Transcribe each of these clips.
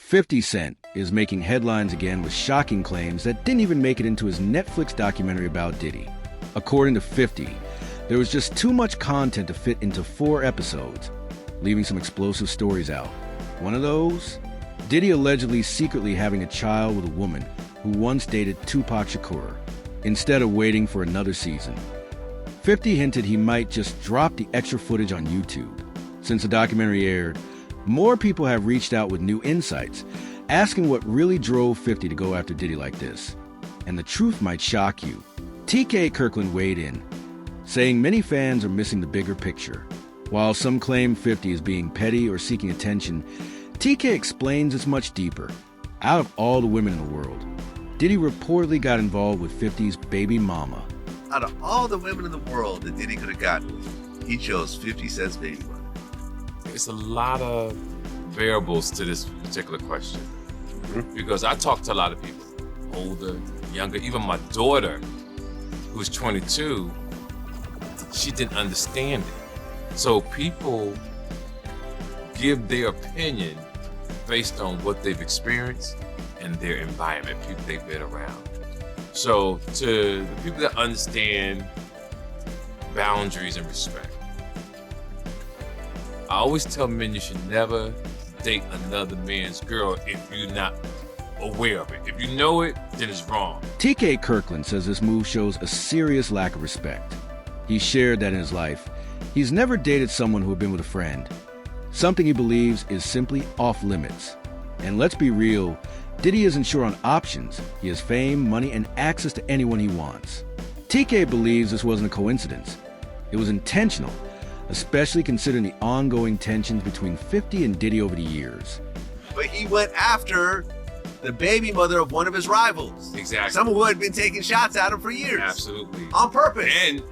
50 Cent is making headlines again with shocking claims that didn't even make it into his Netflix documentary about Diddy. According to 50, there was just too much content to fit into 4 episodes, leaving some explosive stories out. One of those? Diddy allegedly secretly having a child with a woman who once dated Tupac Shakur, instead of waiting for another season. 50 hinted he might just drop the extra footage on YouTube. Since the documentary aired, more people have reached out with new insights, asking what really drove 50 to go after Diddy like this. And the truth might shock you. TK Kirkland weighed in, saying many fans are missing the bigger picture. While some claim 50 is being petty or seeking attention, TK explains it's much deeper. Out of all the women in the world, Diddy reportedly got involved with 50's baby mama. Out of all the women in the world that Diddy could have gotten with, he chose 50 Cent's baby mama. It's a lot of variables to this particular question. Because I talk to a lot of people, older, younger, even my daughter, who's 22, she didn't understand it. So people give their opinion based on what they've experienced and their environment, people they've been around. So to the people that understand boundaries and respect, I always tell men you should never date another man's girl if you're not aware of it. If you know it, then it's wrong. TK Kirkland says this move shows a serious lack of respect. He shared that in his life, he's never dated someone who had been with a friend, something he believes is simply off limits. And let's be real, Diddy isn't sure on options. He has fame, money, and access to anyone he wants. TK believes this wasn't a coincidence. It was intentional, especially considering the ongoing tensions between 50 and Diddy over the years. But he went after the baby mother of one of his rivals. Exactly. Someone who had been taking shots at him for years. Absolutely. On purpose. And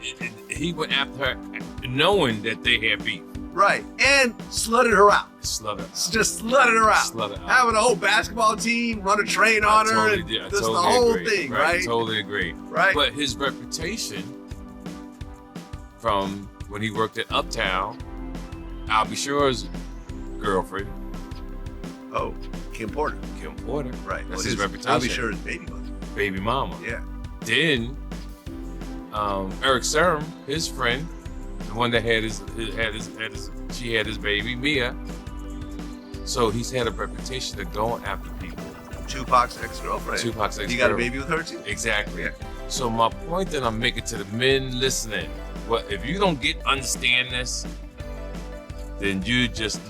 he went after her knowing that they had beef. Right. And slutted her out. Just slutted her out. Having a whole basketball team run a train on her. Totally did. Just the whole thing, right? I totally agree. Right. But his reputation from when he worked at Uptown, I'll be sure's girlfriend. Oh, Kim Porter. Right. That's his reputation. I'll be sure's baby mother. Baby mama. Yeah. Then Eric Serum, his friend, the one that had his baby, Mia. So he's had a reputation of going after people. Tupac's ex-girlfriend. He got a baby with her too? Exactly. Yeah. So my point that I'm making to the men listening, well, if you don't understand this, then you're just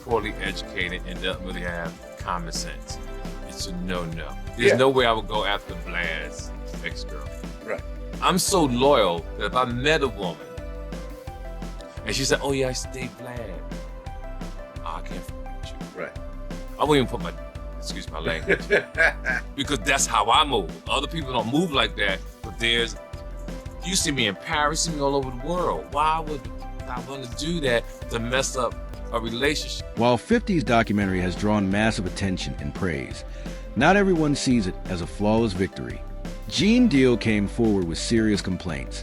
poorly educated and don't really have common sense. It's a no-no. There's no way I would go after Vlad's ex-girlfriend. Right. I'm so loyal that if I met a woman and she said, "Oh yeah, I stay Vlad," I can't fuck with you. Right. I won't even put excuse my language, because that's how I move. Other people don't move like that, but you see me in Paris, you see me all over the world. Why would I want to do that to mess up a relationship? While 50's documentary has drawn massive attention and praise, not everyone sees it as a flawless victory. Gene Deal came forward with serious complaints,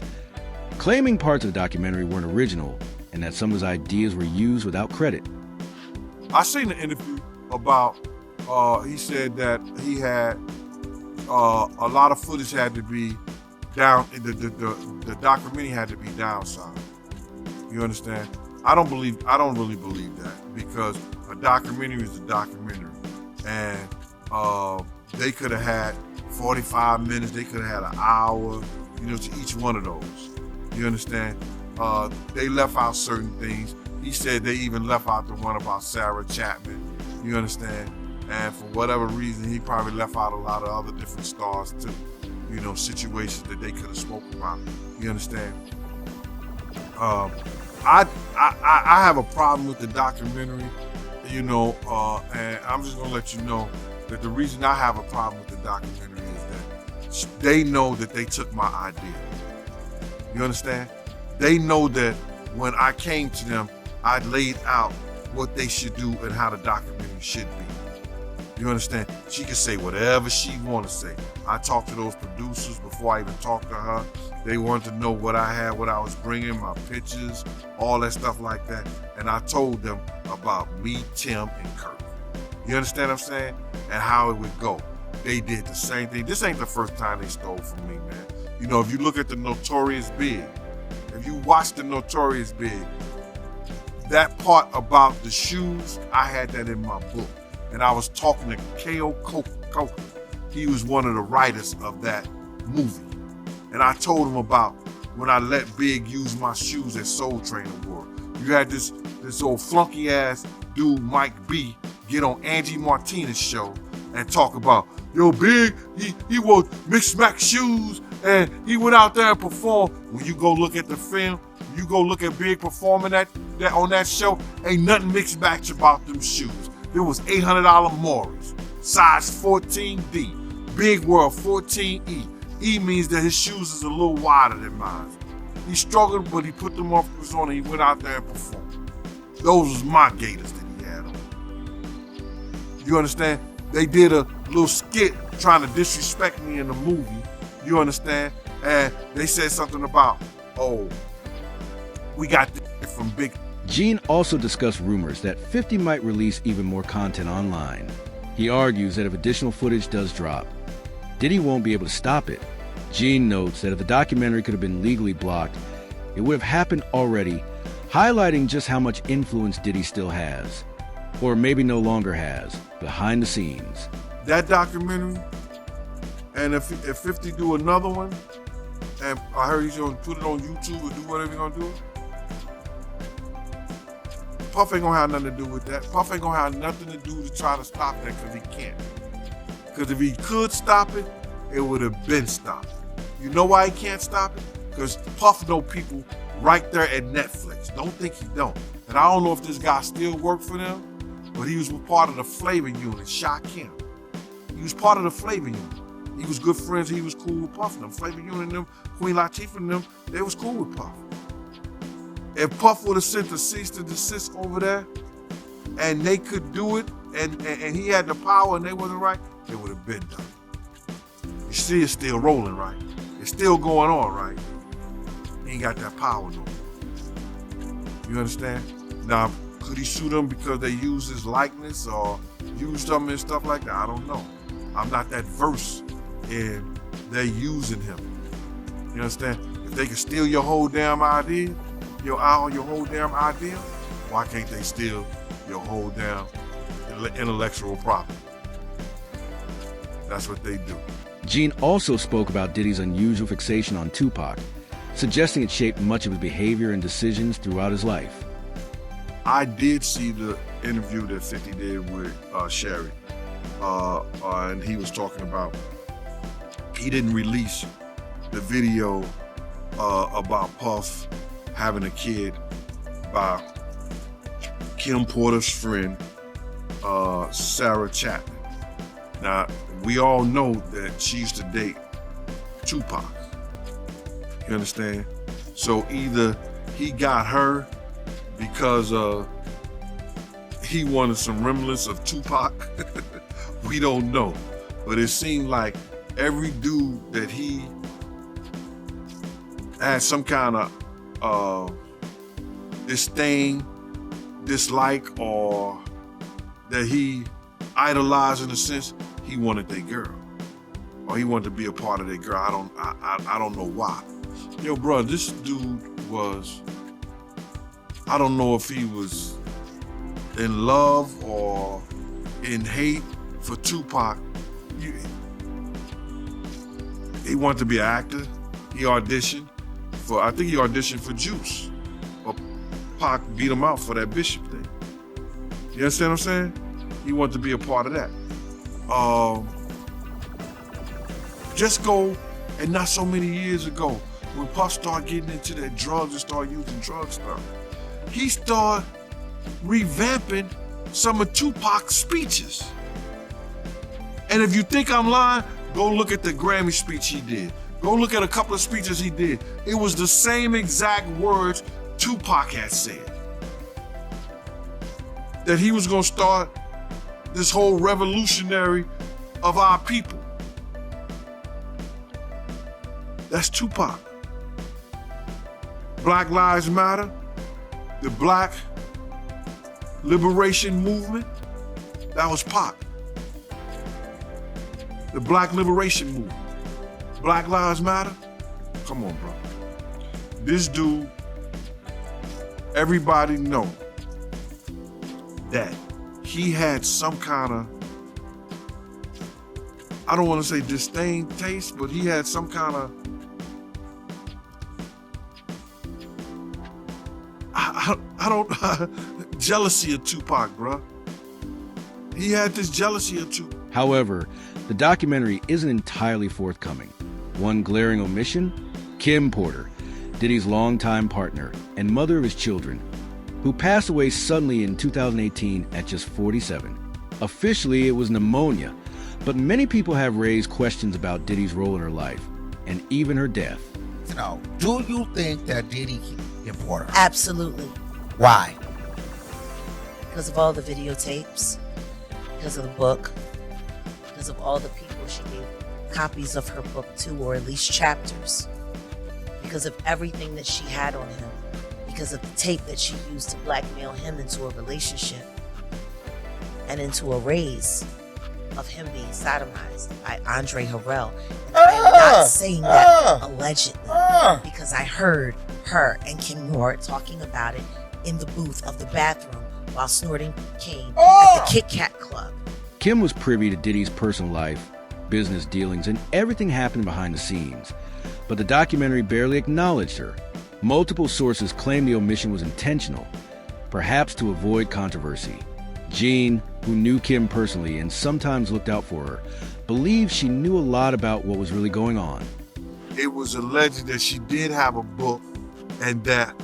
claiming parts of the documentary weren't original and that some of his ideas were used without credit. I seen an interview about, he said that he had a lot of footage had to be down, the documentary had to be downsized. You understand? I don't really believe that, because a documentary is a documentary, and they could have had 45 minutes, they could have had an hour, to each one of those. You understand? They left out certain things. He said they even left out the one about Sarah Chapman. You understand? And for whatever reason, he probably left out a lot of other different stars too. Situations that they could have spoken about. You understand? I have a problem with the documentary, and I'm just gonna let you know that the reason I have a problem with the documentary is that they know that they took my idea. You understand? They know that when I came to them, I laid out what they should do and how the documentary should be. You understand? She can say whatever she want to say. I talked to those producers before I even talked to her. They wanted to know what I had, what I was bringing, my pictures, all that stuff like that. And I told them about me, Tim, and Kirk. You understand what I'm saying? And how it would go. They did the same thing. This ain't the first time they stole from me, man. You know, if you look at the Notorious Big, if you watch the Notorious Big, that part about the shoes, I had that in my book. And I was talking to K.O. Coker. He was one of the writers of that movie. And I told him about when I let Big use my shoes at Soul Train Award. You had this old flunky ass dude, Mike B, get on Angie Martinez's show and talk about, yo, Big, he wore mixed match shoes and he went out there and performed. When you go look at the film, you go look at Big performing that on that show, ain't nothing mixed match about them shoes. There was $800 Morris, size 14D. Big wore 14E. E means that his shoes is a little wider than mine. He struggled, but he put them on and he went out there and performed. Those was my Gators that he had on. You understand? They did a little skit trying to disrespect me in the movie. You understand? And they said something about, oh, we got this from Big. Gene also discussed rumors that 50 might release even more content online. He argues that if additional footage does drop, Diddy won't be able to stop it. Gene notes that if the documentary could have been legally blocked, it would have happened already, highlighting just how much influence Diddy still has, or maybe no longer has, behind the scenes. That documentary, and if 50 do another one, and I heard he's gonna put it on YouTube or do whatever he's gonna do, Puff ain't gonna have nothing to do with that. Puff ain't gonna have nothing to do to try to stop that because he can't. Because if he could stop it, it would have been stopped. You know why he can't stop it? Because Puff know people right there at Netflix. Don't think he don't. And I don't know if this guy still worked for them, but he was part of the flavor unit, Shaquem. He was part of the flavor unit. He was good friends. He was cool with Puff and them. Flavor unit and them, Queen Latifah and them, they was cool with Puff. If Puff would have sent a cease to desist over there, and they could do it, and he had the power and they wasn't right, it would have been done. You see, it's still rolling, right? It's still going on, right? He ain't got that power no more. You understand? Now, could he sue them because they used his likeness or used them and stuff like that? I don't know. I'm not that versed in they using him. You understand? If they can steal your whole damn idea, your whole damn idea, why can't they steal your whole damn intellectual property? That's what they do. Gene also spoke about Diddy's unusual fixation on Tupac, suggesting it shaped much of his behavior and decisions throughout his life. I did see the interview that 50 did with Sherry, and he was talking about he didn't release the video about Puff having a kid by Kim Porter's friend, Sarah Chapman. Now, we all know that she used to date Tupac. You understand? So either he got her because he wanted some remnants of Tupac. We don't know. But it seemed like every dude that he had some kind of disdain, dislike, or that he idolized in a sense, he wanted that girl. Or he wanted to be a part of that girl. I don't know why. Yo, bro, this dude was, I don't know if he was in love or in hate for Tupac. He wanted to be an actor. He auditioned for, I think he auditioned for Juice. But Pac beat him out for that Bishop thing. You understand what I'm saying? He wanted to be a part of that. Just go, and not so many years ago, when Puff started getting into that drugs and started using drug stuff, he started revamping some of Tupac's speeches. And if you think I'm lying, go look at the Grammy speech he did. Go look at a couple of speeches he did. It was the same exact words Tupac had said. That he was gonna start this whole revolutionary of our people. That's Tupac. Black Lives Matter, the Black Liberation Movement, That was Pac. The Black Liberation Movement. Black Lives Matter. Come on, bro. This dude, everybody know that he had some kind of, I don't want to say disdain taste, but he had some kind of, I don't, jealousy of Tupac, bro. He had this jealousy of Tupac. However, the documentary isn't entirely forthcoming. One glaring omission: Kim Porter, Diddy's longtime partner and mother of his children, who passed away suddenly in 2018 at just 47. Officially, it was pneumonia, but many people have raised questions about Diddy's role in her life, and even her death. Now, do you think that Diddy Kim Porter? Absolutely. Why? Because of all the videotapes, because of the book, because of all the people she gave copies of her book to, or at least chapters, because of everything that she had on him, because of the tape that she used to blackmail him into a relationship and into a raise of him being sodomized by Andre Harrell. And I am not saying that allegedly, because I heard her and Kim Moore talking about it in the booth of the bathroom while snorting cocaine at the Kit Kat Club. Kim was privy to Diddy's personal life, business dealings, and everything happening behind the scenes. But the documentary barely acknowledged her. Multiple sources claim the omission was intentional, perhaps to avoid controversy. Gene, who knew Kim personally and sometimes looked out for her, believes she knew a lot about what was really going on. It was alleged that she did have a book and that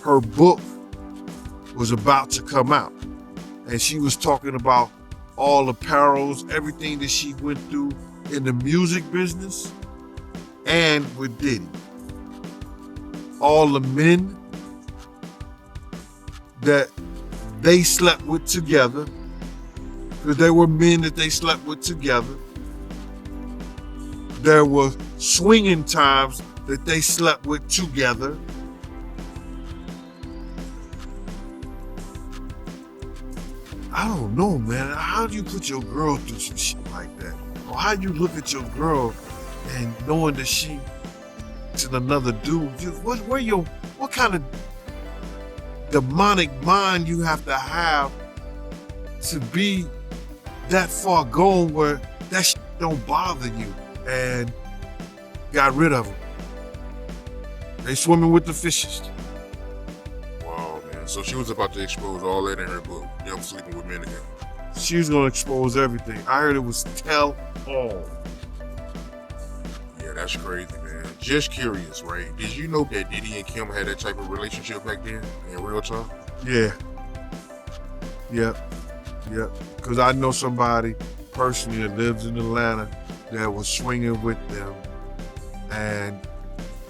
her book was about to come out. And she was talking about all the perils, everything that she went through in the music business and with Diddy. All the men that they slept with together, because there were men that they slept with together. There were swinging times that they slept with together. I don't know, man. How do you put your girl through some shit like that? Or how do you look at your girl and knowing that she to another dude? What kind of demonic mind you have to be that far gone where that shit don't bother you? And got rid of them. They swimming with the fishes. Wow, man. So she was about to expose all that in her book. I'm sleeping with men again. She was gonna expose everything. I heard it was tell all. Yeah, that's crazy, man. Just curious, right? Did you know that Diddy and Kim had that type of relationship back then in real time? Yeah. Yep. Because I know somebody personally that lives in Atlanta that was swinging with them, and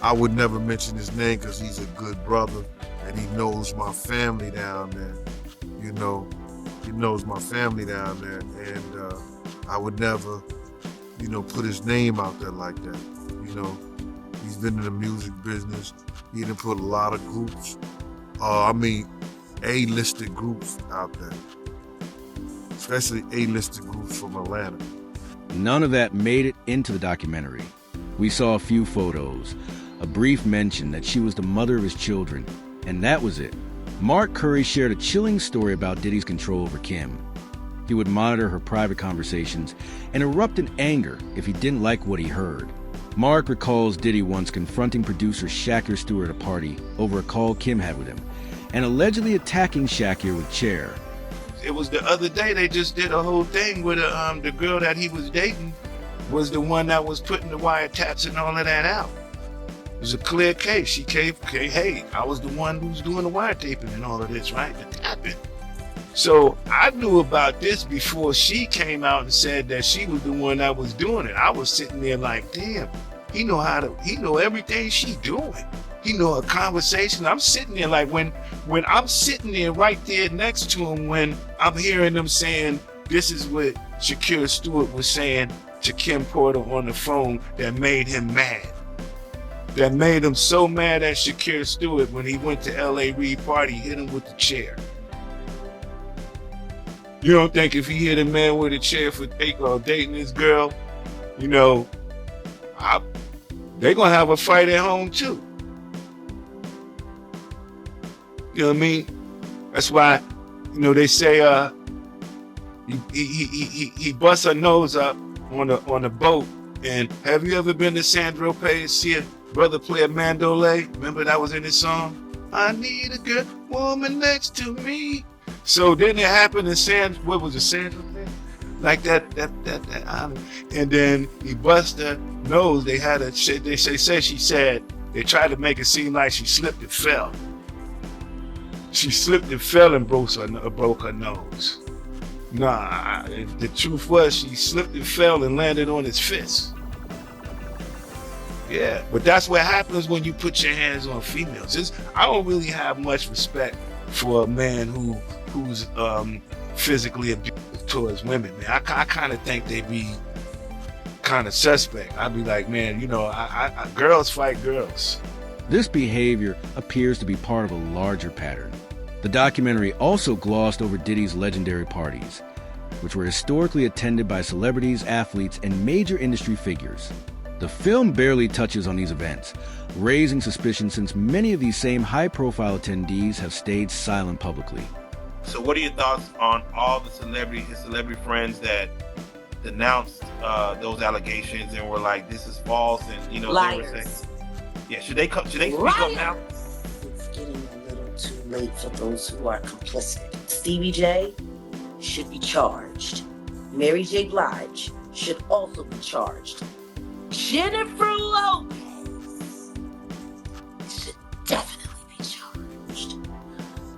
I would never mention his name because he's a good brother and he knows my family down there. You know, he knows my family down there, and I would never, put his name out there like that. He's been in the music business. He done put a lot of groups, A-listed groups out there, especially A-listed groups from Atlanta. None of that made it into the documentary. We saw a few photos, a brief mention that she was the mother of his children, and that was it. Mark Curry shared a chilling story about Diddy's control over Kim. He would monitor her private conversations and erupt in anger if he didn't like what he heard. Mark recalls Diddy once confronting producer Shakir Stewart at a party over a call Kim had with him, and allegedly attacking Shakir with chair. It was the other day they just did a whole thing with the girl that he was dating was the one that was putting the wiretaps and all of that out. It was a clear case. She came, okay, hey, I was the one who was doing the wiretaping and all of this, right? The tapping. So I knew about this before she came out and said that she was the one that was doing it. I was sitting there like, damn, he know everything she doing. He know her conversation. I'm sitting there like when I'm sitting there right there next to him when I'm hearing them saying, this is what Shakir Stewart was saying to Kim Porter on the phone that made him mad. That made him so mad at Shakir Stewart when he went to L.A. Reid party, hit him with the chair. You don't think if he hit a man with a chair for dating this girl, you know, they gonna have a fight at home too. You know what I mean? That's why, you know, they say he busts her nose up on a boat. And have you ever been to San Tropez and see a brother play a mandolay? Remember that was in his song? I need a good woman next to me. So then it happened in San Tropez? Like that island. And then he bust her nose. They tried to make it seem like she slipped and fell. She slipped and fell and broke her nose. Nah, the truth was she slipped and fell and landed on his fist. Yeah, but that's what happens when you put your hands on females. I don't really have much respect for a man who's physically abusive towards women, man. I kind of think they be kind of suspect. I'd be like, man, you know, I girls fight girls. This behavior appears to be part of a larger pattern. The documentary also glossed over Diddy's legendary parties, which were historically attended by celebrities, athletes, and major industry figures. The film barely touches on these events, raising suspicion since many of these same high-profile attendees have stayed silent publicly. So what are your thoughts on all his celebrity friends that denounced those allegations and were like, this is false, and you know, Liars. they were saying, yeah, should they speak up now? It's getting a little too late for those who are complicit. Stevie J should be charged. Mary J. Blige should also be charged. Jennifer Lopez should definitely be charged.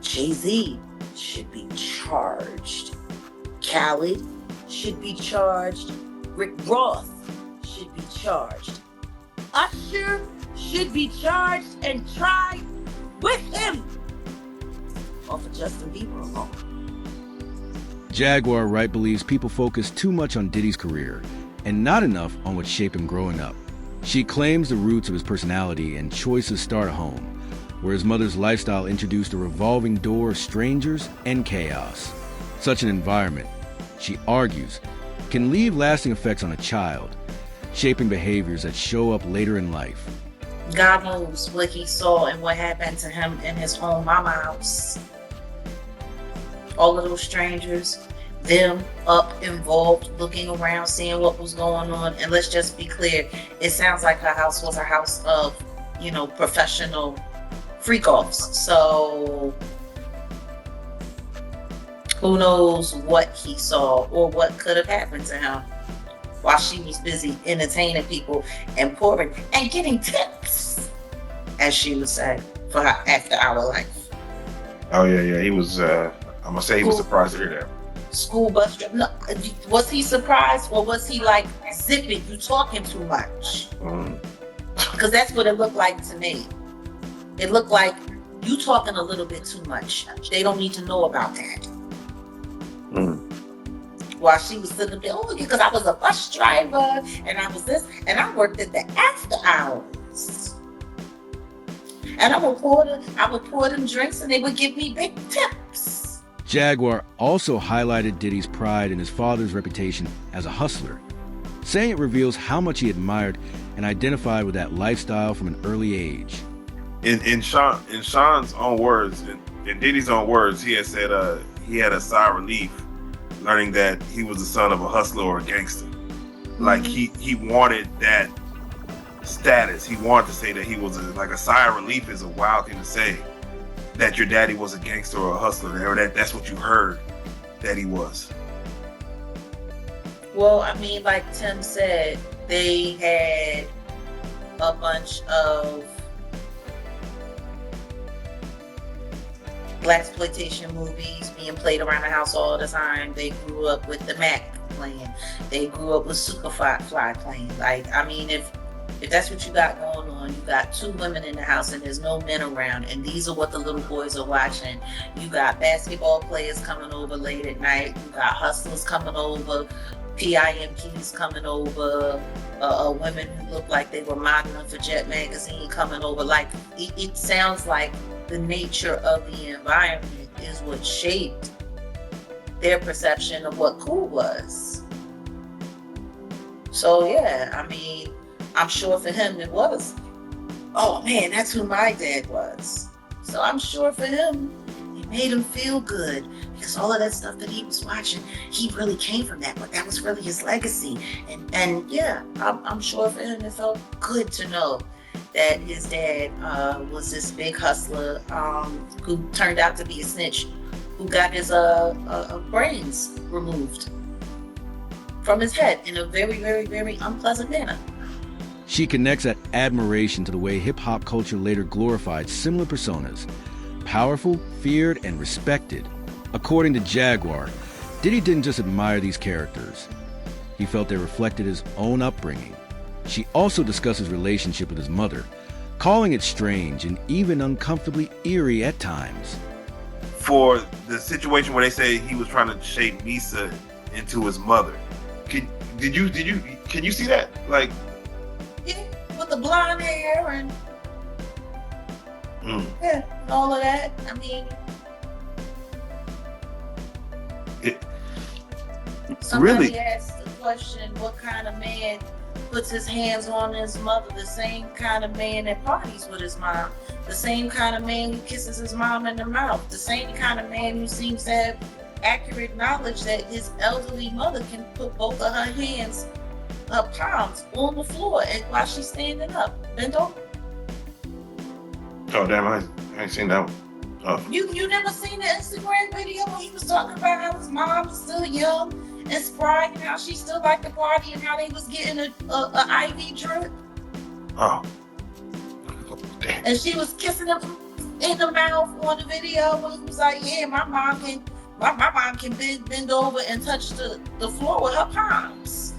Jay-Z should be charged. Khaled should be charged. Rick Ross should be charged. Usher should be charged and tried with him. Or for Justin Bieber alone. Jaguar Wright believes people focus too much on Diddy's career and not enough on what shaped him growing up. She claims the roots of his personality and choices start at home, where his mother's lifestyle introduced a revolving door of strangers and chaos. Such an environment, she argues, can leave lasting effects on a child, shaping behaviors that show up later in life. God knows what he saw and what happened to him in his own mama house. All of those strangers, them up, involved, looking around, seeing what was going on. And let's just be clear, it sounds like her house was a house of, you know, professional freak-offs. So who knows what he saw or what could have happened to him while she was busy entertaining people and pouring and getting tips, as she would say, for her after-hour life. Oh yeah, he was. I'm gonna say he was surprised to hear that. School bus trip. No, was he surprised or was he like, zip it, you talking too much? Because that's what it looked like to me. It looked like you talking a little bit too much. They don't need to know about that. While she was sitting there, oh, because I was a bus driver and I was this, and I worked at the after hours. And I would pour them drinks and they would give me big tips. Jaguar also highlighted Diddy's pride in his father's reputation as a hustler, saying it reveals how much he admired and identified with that lifestyle from an early age. In Sean's own words, in Diddy's own words, he had said he had a sigh of relief learning that he was the son of a hustler or a gangster. Like he wanted that status. He wanted to say that he was like a sigh of relief is a wild thing to say. That your daddy was a gangster or a hustler, or that's what you heard that he was. Well, I mean, like Tim said, they had a bunch of blaxploitation movies being played around the house all the time. They grew up with the Mac playing. They grew up with Superfly playing. Like, I mean, if that's what you got going on, you got two women in the house and there's no men around, and these are what the little boys are watching. You got basketball players coming over late at night. You got hustlers coming over, PIMPs coming over, women who look like they were modeling for Jet Magazine coming over. Like, it sounds like the nature of the environment is what shaped their perception of what cool was. So yeah, I mean, I'm sure for him it was, oh man, that's who my dad was. So I'm sure for him, it made him feel good because all of that stuff that he was watching, he really came from that, but that was really his legacy. And yeah, I'm sure for him it felt good to know that his dad was this big hustler who turned out to be a snitch, who got his brains removed from his head in a very, very, very unpleasant manner. She connects that admiration to the way hip-hop culture later glorified similar personas. Powerful, feared, and respected. According to Jaguar, Diddy didn't just admire these characters. He felt they reflected his own upbringing. She also discusses relationship with his mother, calling it strange and even uncomfortably eerie at times. For the situation where they say he was trying to shape Misa into his mother, can you see that? Like, yeah, with the blonde hair and yeah, and all of that. I mean, somebody really asked the question, what kind of man puts his hands on his mother? The same kind of man that parties with his mom, the same kind of man who kisses his mom in the mouth, the same kind of man who seems to have accurate knowledge that his elderly mother can put both of her hands, her palms, on the floor while she's standing up. Bend over. Oh damn, I ain't seen that one. Oh. You never seen the Instagram video when he was talking about how his mom was still young and spry and how she still liked to party and how they was getting a IV drip? Oh. Damn. And she was kissing him in the mouth on the video when he was like, yeah, my mom can bend over and touch the floor with her palms.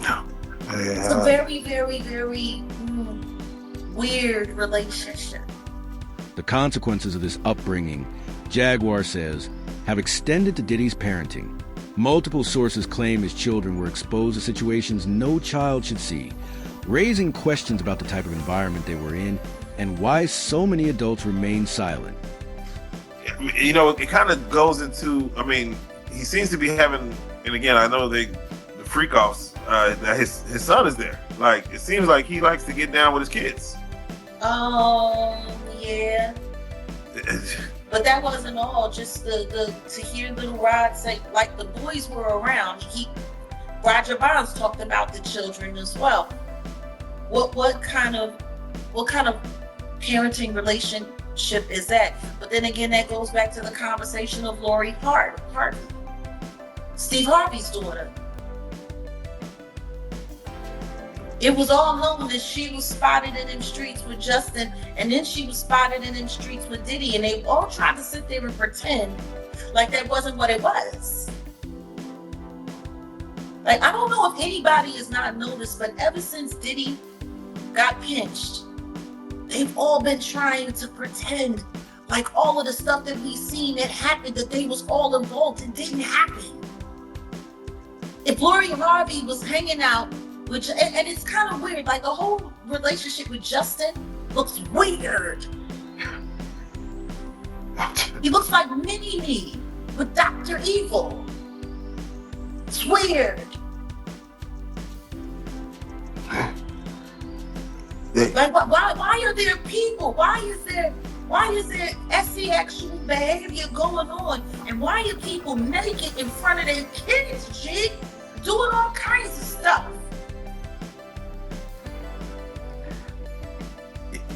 No. It's a very, very, very weird relationship. The consequences of this upbringing, Jaguar says, have extended to Diddy's parenting. Multiple sources claim his children were exposed to situations no child should see, raising questions about the type of environment they were in and why so many adults remain silent. You know, it kind of goes into, I mean, he seems to be having, and again, I know the freak offs, that his son is there. Like, it seems like he likes to get down with his kids. Yeah. But that wasn't all. Just to hear Little Rod say, like, the boys were around. Roger Bonds talked about the children as well. What kind of parenting relationship is that? But then again, that goes back to the conversation of Lori Harvey, Steve Harvey's daughter. It was all known that she was spotted in them streets with Justin, and then she was spotted in them streets with Diddy, and they all tried to sit there and pretend like that wasn't what it was. Like, I don't know if anybody has not noticed, but ever since Diddy got pinched, they've all been trying to pretend like all of the stuff that we've seen that happened, that they was all involved, and didn't happen. If Lori Harvey was hanging out, and it's kind of weird, like the whole relationship with Justin looks weird. He looks like Mini-Me with Dr. Evil. It's weird. Like, why are there people? Why is there sexual behavior going on? And why are people naked in front of their kids, G? Doing all kinds of stuff.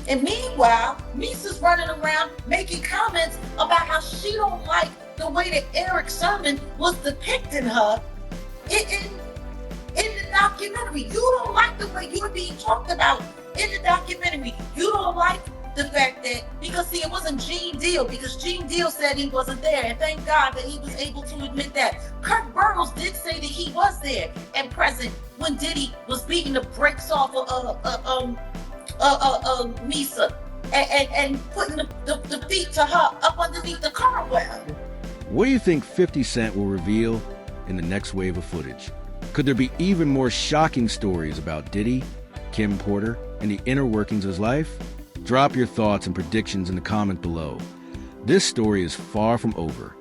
And meanwhile, Misa's running around making comments about how she don't like the way that Eric Sermon was depicting her in the documentary. You don't like the way you're being talked about in the documentary. You don't like the fact that, because see, it wasn't Gene Deal, because Gene Deal said he wasn't there, and thank God that he was able to admit that. Kirk Burrows did say that he was there and present when Diddy was beating the brakes off Misa and putting the feet to her up underneath the car well. What do you think 50 Cent will reveal in the next wave of footage? Could there be even more shocking stories about Diddy, Kim Porter, and the inner workings of his life? Drop your thoughts and predictions in the comment below. This story is far from over.